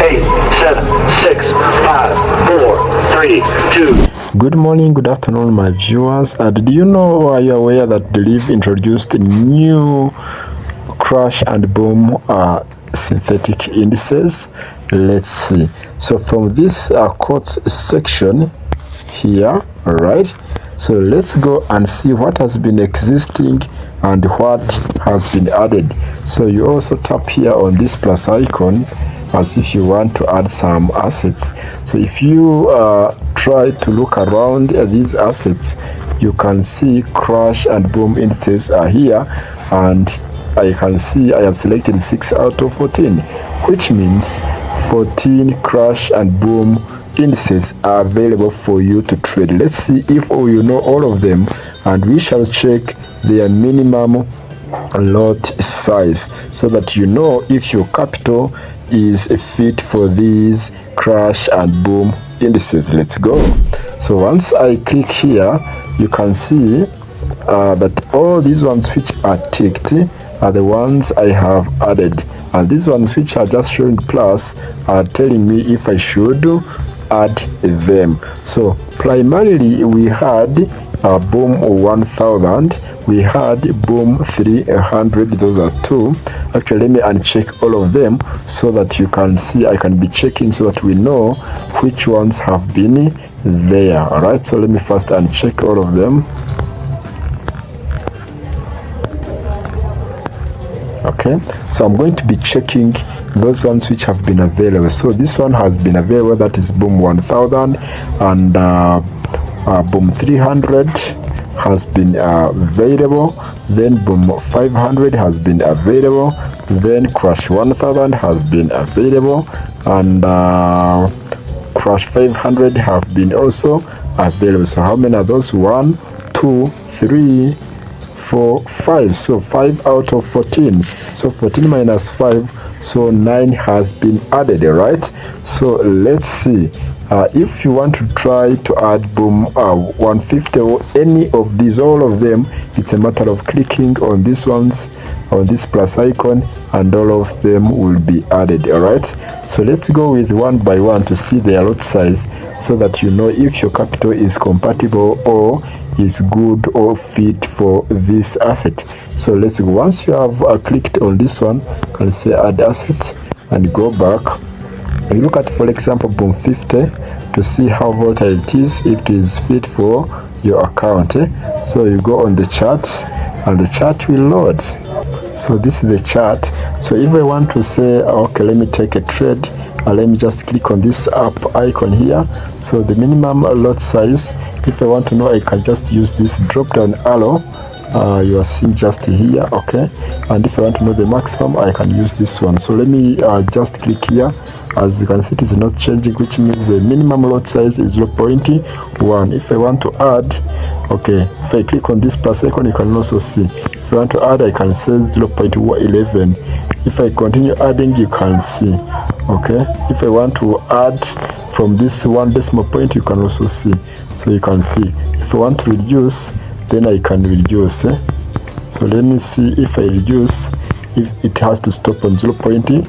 8, 7, 6, 5, 4, 3, 2. Good morning, good afternoon, my viewers. Did you know, or are you aware that Deriv introduced new crash and boom synthetic indices? Let's see. So from this quotes section here, all right, so let's go and see what has been existing and what has been added. So you also tap here on this plus icon as if you want to add some assets. So if you try to look around these assets, you can see crash and boom indices are here, and I can see I have selected 6 out of 14, which means 14 crash and boom indices are available for you to trade. Let's see if you know all of them, and we shall check their minimum lot size so that you know if your capital is fit for these crash and boom indices. Let's go. So once I click here, you can see that all these ones which are ticked are the ones I have added, and these ones which are just showing plus are telling me if I should add them. So primarily we had boom 1000, we had boom 300. Those are two. Actually, let me uncheck all of them so that you can see. I can be checking so that we know which ones have been there. All right, so let me first uncheck all of them. Okay, so I'm going to be checking those ones which have been available. So this one has been available, that is boom 1000, and boom 300 has been available, then boom 500 has been available, then crash 1000 has been available, and crash 500 have been also available. So how many are those? 1, 2, 3, 4, 5. So 5 out of 14. So 14 minus 5, so 9 has been added, right? So let's see. If you want to try to add boom 150 or any of these, all of them, it's a matter of clicking on these ones, on this plus icon, and all of them will be added. All right, so let's go with one by one to see their lot size so that you know if your capital is compatible or is good or fit for this asset. So let's go. Once you have clicked on this one, you can say add asset and go back. You look at, for example, boom 50 to see how volatile it is, if it is fit for your account. So you go on the chart and the chart will load. So this is the chart. So if I want to say, okay, let me take a trade, let me just click on this up icon here. So the minimum lot size, if I want to know, I can just use this drop down arrow you are seeing just here. Okay, and if I want to know the maximum, I can use this one. So let me just click here. As you can see, it is not changing, which means the minimum lot size is 0.1. If I want to add, okay, if I click on this plus icon, you can also see. If I want to add, I can say 0.11. If I continue adding, you can see. Okay, if I want to add from this 1 decimal point, you can also see. So you can see. If I want to reduce, then I can reduce. So let me see if I reduce, if it has to stop on 0.1.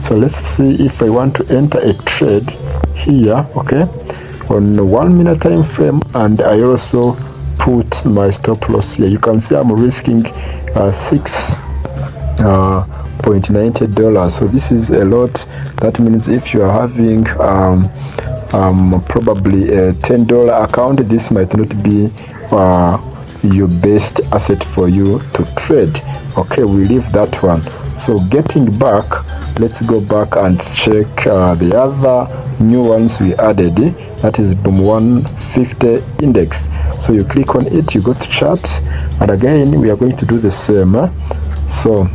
So let's see if I want to enter a trade here, okay, on 1 minute time frame, and I also put my stop loss here. You can see I'm risking $6.90. So this is a lot. That means if you are having probably a $10 account, this might not be your best asset for you to trade. Okay, we leave that one. So getting back, let's go back and check the other new ones we added. That is boom 150 index. So you click on it, you go to charts, and again we are going to do the same. So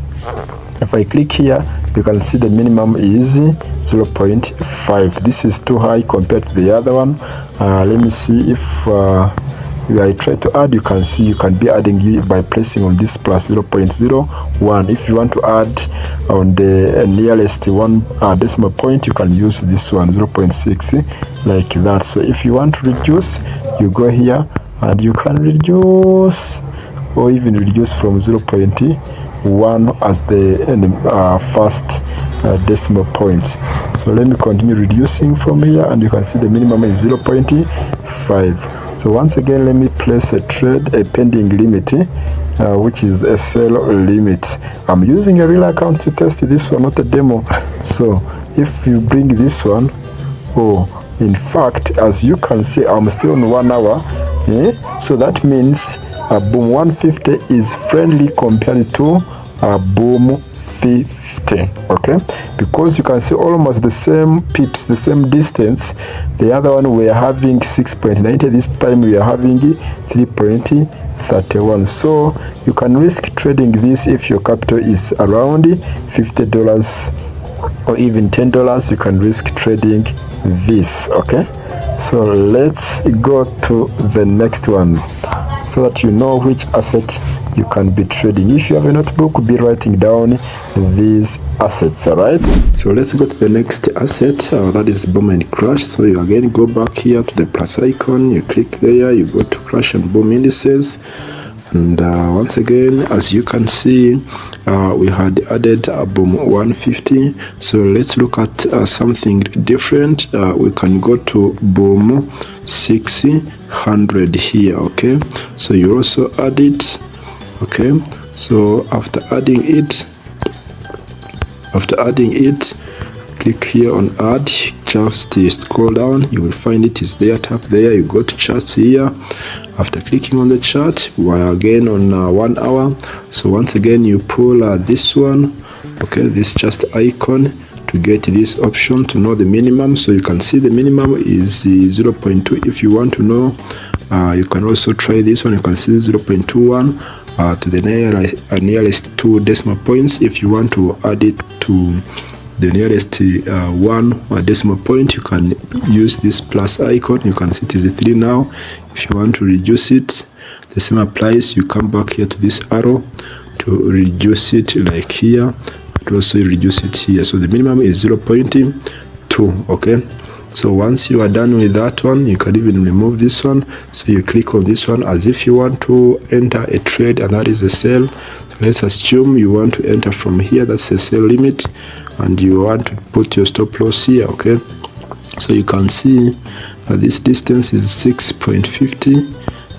if I click here, you can see the minimum is 0.5. This is too high compared to the other one. Let me see if I try to add. You can see you can be adding by pressing on this plus 0.01. If you want to add on the nearest 1 decimal point, you can use this one, 0.6, like that. So if you want to reduce, you go here and you can reduce, or even reduce from 0.1 1 as the first decimal point. So let me continue reducing from here, and you can see the minimum is 0.5. So once again, let me place a trade, a pending limit, which is a sell limit. I'm using a real account to test this one, not a demo. So if you bring this one, in fact, as you can see, I'm still on 1 hour. So that means boom 150 is friendly compared to boom 50. Okay, because you can see almost the same pips, the same distance. The other one we are having 6.90, this time we are having 3.31. So you can risk trading this if your capital is around $50 or even $10. You can risk trading this. Okay, so let's go to the next one so that you know which asset you can be trading. If you have a notebook, be writing down these assets. All right, so let's go to the next asset, that is boom and crash. So you again go back here to the plus icon, you click there, you go to crash and boom indices, and once again, as you can see, we had added a boom 150. So let's look at something different. We can go to boom 600 here. Okay, so you also add it. Okay, so after adding it, click here on add, just scroll down, you will find it is there, tap there, you go to charts here. After clicking on the chart, we are again on 1 hour. So once again, you pull this one, okay, this just icon, to get this option to know the minimum. So you can see the minimum is 0.2. If you want to know, you can also try this one. You can see 0.21 to the nearest 2 decimal points. If you want to add it to the nearest 1 decimal point, you can use this plus icon. You can see it is 3 now. If you want to reduce it, the same applies. You come back here to this arrow to reduce it, like here, and also reduce it here. So the minimum is 0.2. okay, so once you are done with that one, you can even remove this one. So you click on this one as if you want to enter a trade, and that is a sell. So let's assume you want to enter from here, that's a sell limit, and you want to put your stop loss here. Okay, so you can see this distance is 6.50,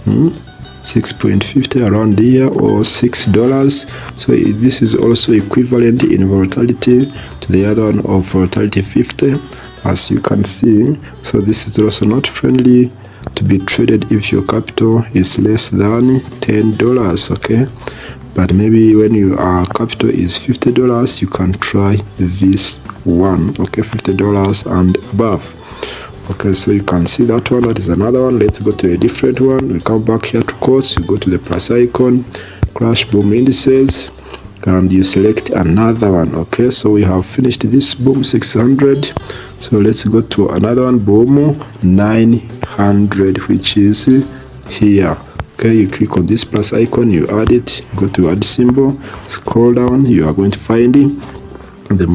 6.50 around here, or $6. So this is also equivalent in volatility to the other one of volatility 50, as you can see. So this is also not friendly to be traded if your capital is less than $10. Okay, but maybe when your capital is $50, you can try this one. Okay, $50 and above. Okay, so you can see that one. That is another one. Let's go to a different one. We come back here to quotes, you go to the plus icon, crash boom indices, and you select another one. Okay, so we have finished this boom 600. So let's go to another one, boom 900, which is here. Okay, you click on this plus icon, you add it, go to add symbol, scroll down, you are going to find them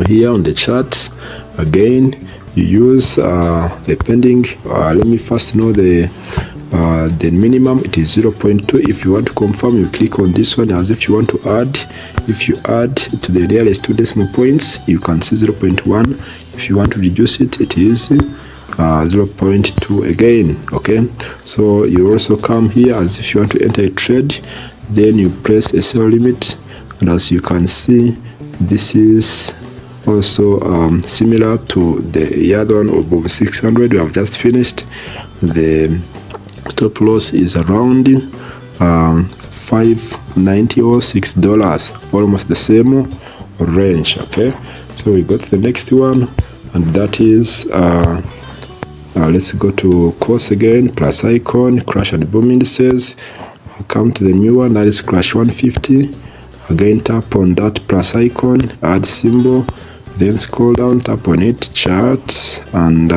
here on the charts. Again, you use a pending, let me first know the minimum. It is 0.2. If you want to confirm, you click on this one as if you want to add. If you add to the nearest 2 decimal points, you can see 0.1. If you want to reduce it, it is 0.2 again. Okay, so you also come here as if you want to enter a trade, then you press a sell limit, and as you can see, this is also similar to the other one of boom 600 we have just finished. The stop loss is around $5.90 or $6, almost the same range. Okay, so we got the next one, and that is let's go to course again, plus icon, crash and boom indices. We'll come to the new one, that is crash 150. Again, tap on that plus icon, add symbol, then scroll down, tap on it, chart, and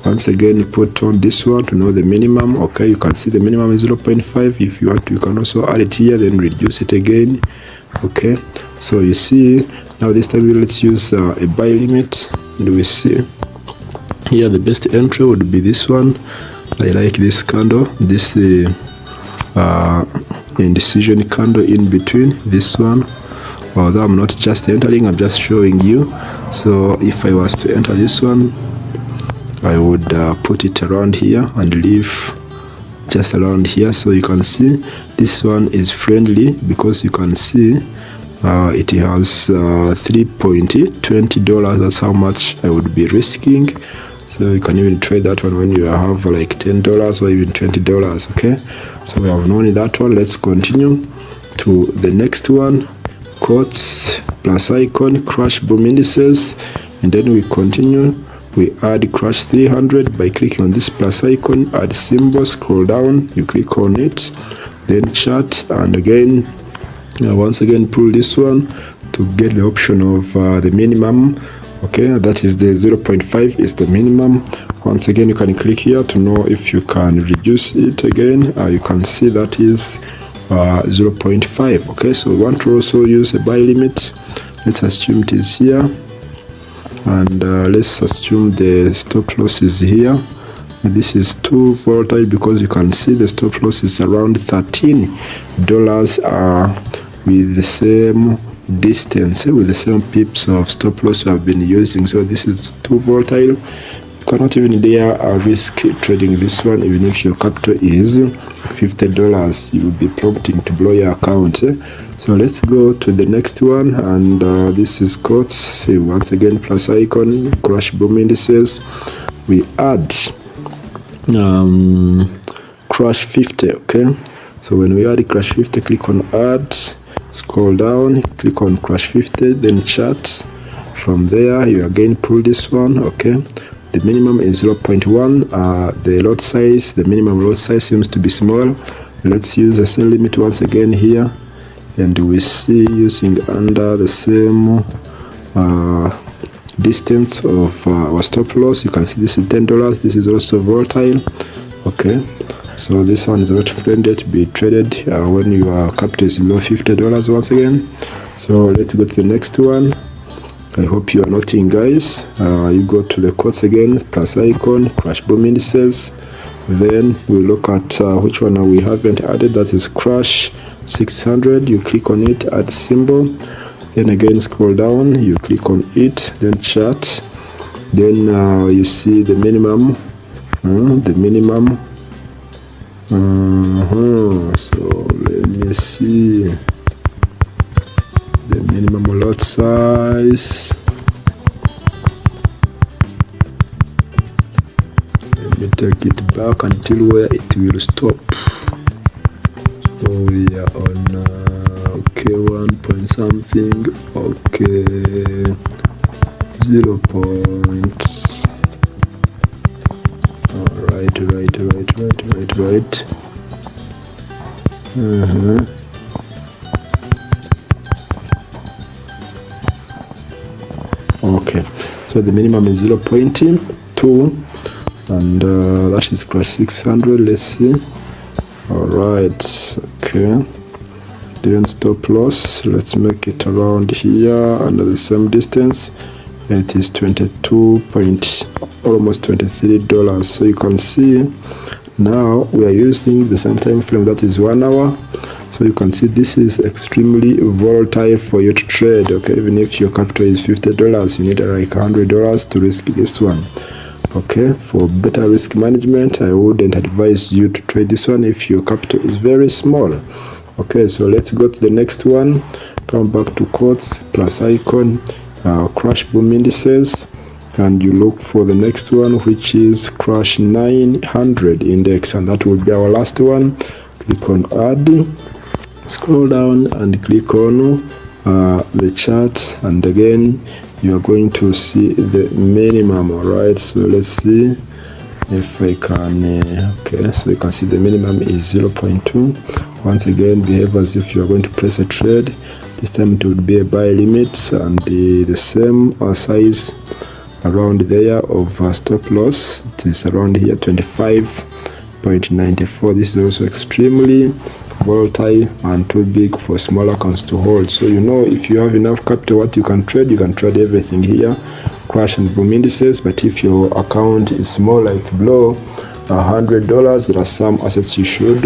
once again you put on this one to know the minimum. Okay, you can see the minimum is 0.5. If you want to, you can also add it here, then reduce it again. Okay, so you see now this time let's use a buy limit, and we see here the best entry would be this one. I like this candle, this indecision candle in between, this one although I'm not just entering, I'm just showing you. So if I was to enter this one, I would put it around here and leave just around here. So you can see this one is friendly because you can see it has $3.20. That's how much I would be risking. So you can even trade that one when you have like $10 or even $20. Okay, so we have known that one. Let's continue to the next one. Quotes plus icon, crash boom indices, and then we continue. We add crash 300 by clicking on this plus icon, add symbol, scroll down, you click on it, then chart, and again once again pull this one to get the option of the minimum. Okay, that is the 0.5 is the minimum. Once again you can click here to know if you can reduce it again. You can see that is 0.5. okay, so we want to also use a buy limit. Let's assume it is here, and let's assume the stop loss is here. This is too volatile because you can see the stop loss is around $13 with the same distance, with the same pips of stop loss you have been using. So this is too volatile. You cannot even dare risk trading this one. Even if your capital is $50, you will be prompting to blow your account. So let's go to the next one, and this is quotes. Once again, plus icon, crash boom indices. We add crash 50. Okay, so when we add crash 50, click on add, scroll down, click on crash 50, then chart. From there you again pull this one. Okay, the minimum is 0.1. The lot size, the minimum lot size seems to be small. Let's use a sell limit once again here, and we see using under the same distance of our stop loss. You can see this is $10. This is also volatile. Okay, so this one is not friendly to be traded when your capital is below $50 once again. So let's go to the next one. I hope you are noting, guys. You go to the quotes again, plus icon, crash boom indices. Then we look at which one we haven't added. That is crash 600. You click on it, add symbol, then again scroll down, you click on it, then chart. Then you see the minimum, so let me see the minimum lot size. Let me take it back until where it will stop. So we are on okay, 1 point something. Okay, 0 points. Right. Okay, so the minimum is 0.2, and that is crash 600. Let's see. All right, okay, then stop loss, let's make it around here under the same distance. It is almost $23. So you can see now we are using the same time frame, that is 1 hour. So you can see this is extremely volatile for you to trade. Okay, even if your capital is $50, you need like $100 to risk this one. Okay, for better risk management, I wouldn't advise you to trade this one if your capital is very small. Okay, so let's go to the next one. Come back to quotes, plus icon, crash boom indices, and you look for the next one, which is crash 900 index, and that will be our last one. Click on add, scroll down and click on the chart, and again you are going to see the minimum. All right, so let's see if I can okay, so you can see the minimum is 0.2. Once again, behave as if you are going to place a trade. This time it would be a buy limit, and the same size around there of stop loss. It is around here 25.94. This is also extremely volatile and too big for smaller accounts to hold. So you know, if you have enough capital, what you can trade everything here, crash and boom indices. But if your account is small, like below $100, there are some assets you should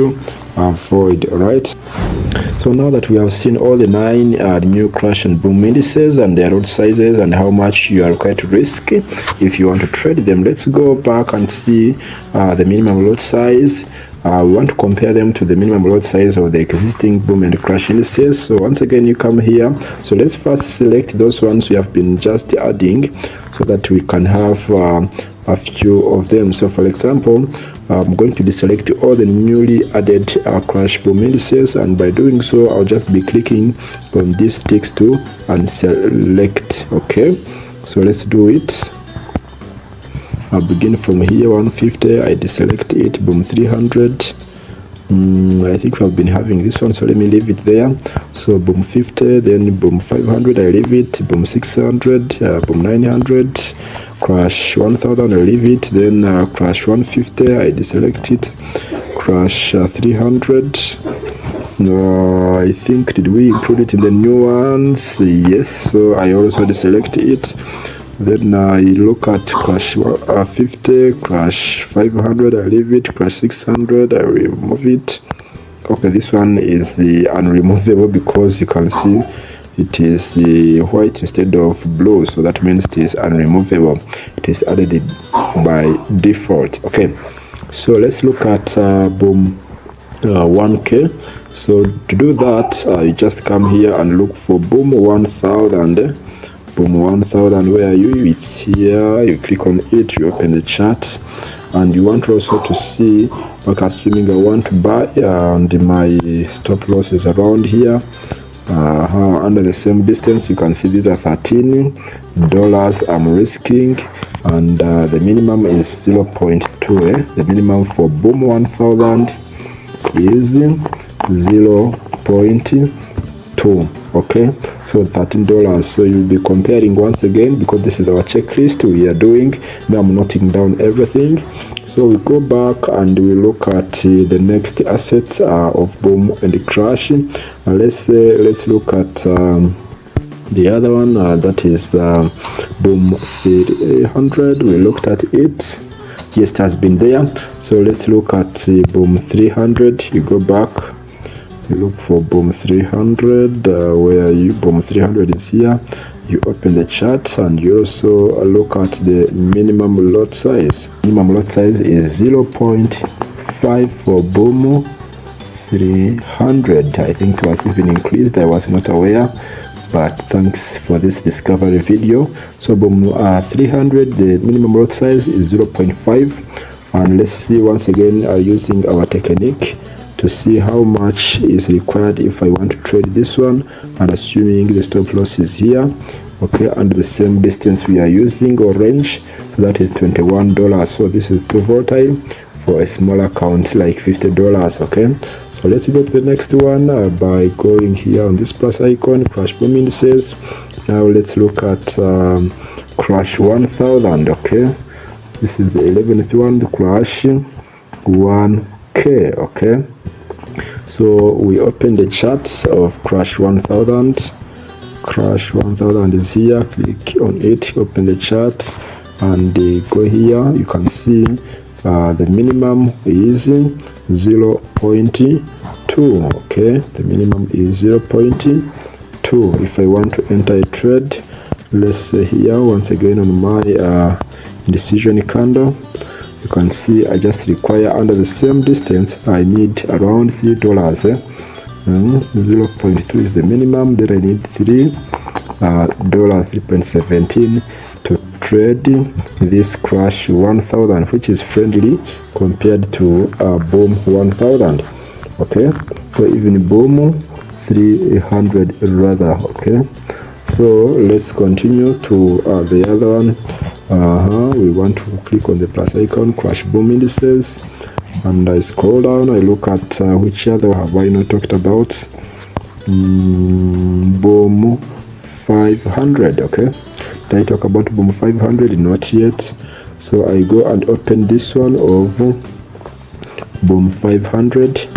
avoid. All right, So now that we have seen all the 9 new crash and boom indices and their lot sizes and how much you are required to risk if you want to trade them, let's go back and see the minimum lot size. We want to compare them to the minimum lot size of the existing boom and crash indices. So once again, you come here. So let's first select those ones we have been just adding so that we can have a few of them. So for example, I'm going to deselect all the newly added crash boom indices, and by doing so I'll just be clicking on this text tool and select. Okay, so let's do it. I'll begin from here, 150, I deselect it, boom 300. I think we've been having this one, so let me leave it there. So boom 50, then boom 500, I leave it, boom 600, boom 900, crash 1000, I leave it, then crash 150, I deselect it, crash 300. I think, did we include it in the new ones? Yes, so I also deselect it. Then I look at crash 50, crash 500, I leave it, crash 600, I remove it. Okay, this one is unremovable because you can see it is white instead of blue, so that means it is unremovable. It is added by default. Okay, so let's look at boom 1K. So to do that, you just come here and look for boom 1000. Boom 1000, where are you? It's here. You click on it, you open the chart, and you want also to see, like assuming I want to buy and my stop loss is around here, under the same distance, you can see these are $13 I'm risking, and the minimum is 0.2. The minimum for boom 1000 is 0.2. Okay, so $13. So you'll be comparing once again, because this is our checklist we are doing. Now I'm noting down everything. So we go back and we look at the next asset of boom and crash. Let's look at the other one, that is boom 300. We looked at it. Yes, it has been there. So let's look at boom 300. You go back, you look for boom 300, where you boom 300 is here. You open the chart and you also look at the minimum lot size. Minimum lot size is 0.5 for boom 300. I think it was even increased. I was not aware, but thanks for this discovery video. So boom 300, the minimum lot size is 0.5, and let's see once again using our technique to see how much is required if I want to trade this one, and assuming the stop loss is here, okay, under the same distance we are using or range, so that is $21. So this is too volatile for a small account like $50. Okay, so let's go to the next one by going here on this plus icon, crash boom indices. Now let's look at crash 1000. Okay, this is the 11th one, the crash 1K. Okay, so we open the charts of crash 1000. Crash 1000 is here. Click on it, open the chart, and go here. You can see the minimum is 0.2. Okay, the minimum is 0.2. If I want to enter a trade, let's say here once again on my decision candle, you can see I just require under the same distance I need around $3. 0.2 is the minimum, then I need $3.17 to trade this crash 1000, which is friendly compared to boom 1000. Okay, so even boom 300 rather. Okay, so let's continue to the other one. We want to click on the plus icon, crash boom indices, and I scroll down. I look at which other have I not talked about. Boom 500. Okay, did I talk about boom 500? Not yet. So I go and open this one of boom 500.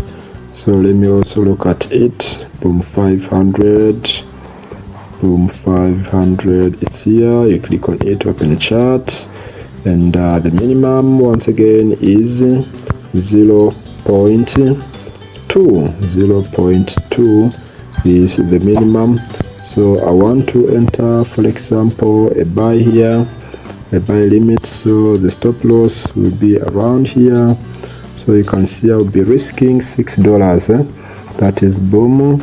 So let me also look at it. Boom 500. Boom 500, it's here. You click on it, open the charts, and the minimum once again is 0.2. 0.2 is the minimum. So I want to enter, for example, a buy here, a buy limit. So the stop loss will be around here. So you can see I'll be risking $6. That is boom.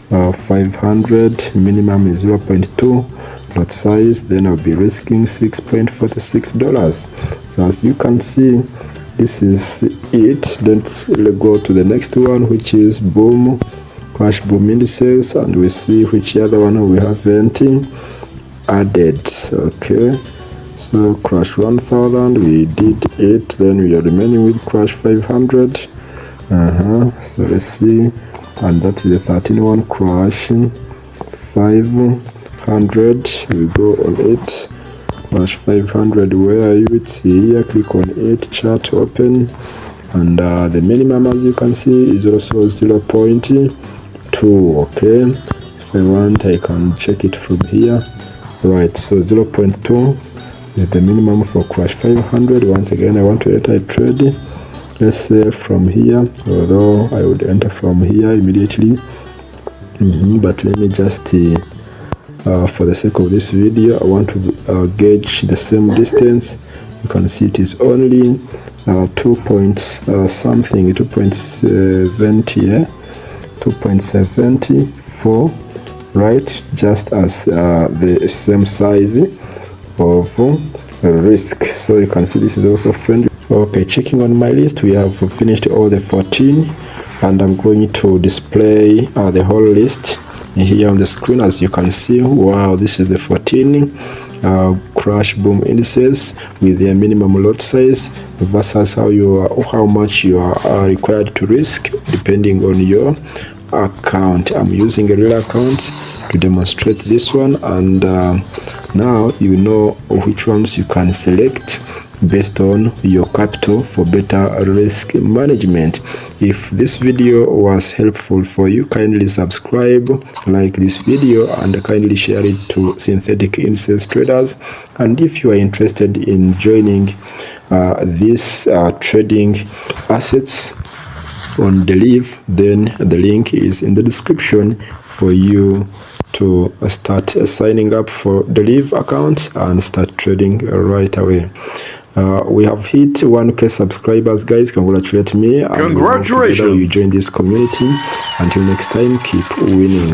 500 minimum is 0.2 lot size, then I'll be risking $6.46. So as you can see, this is it. Let's go to the next one, which is boom, crash boom indices, and we see which other one we haven't added. Okay, so crash 1000 we did it, then we are remaining with crash 500. So let's see, and that is the 13 one, crash 500. We go on it, crash 500. Where are you? It's here. Click on it, chart open, and the minimum, as you can see, is also 0.2. Okay, if I want, I can check it from here. Right, so 0.2 is the minimum for crash 500. Once again, I want to enter a trade, let's say from here, although I would enter from here immediately. But let me just for the sake of this video, I want to gauge the same distance. You can see it is only 2.74, right? Just as the same size of risk. So you can see this is also friendly. Okay, checking on my list, we have finished all the 14, and I'm going to display the whole list here on the screen. As you can see, wow, this is the 14 crash boom indices with their minimum lot size versus how much you are required to risk depending on your account. I'm using a real account to demonstrate this one, and now you know which ones you can select based on your capital for better risk management. If this video was helpful for you, kindly subscribe, like this video, and kindly share it to synthetic indices traders. And if you are interested in joining this trading assets on Deriv, then the link is in the description for you to start signing up for the Deriv account and start trading right away. We have hit 1K subscribers, guys. Congratulate me. Congratulations. You join this community. Until next time, keep winning.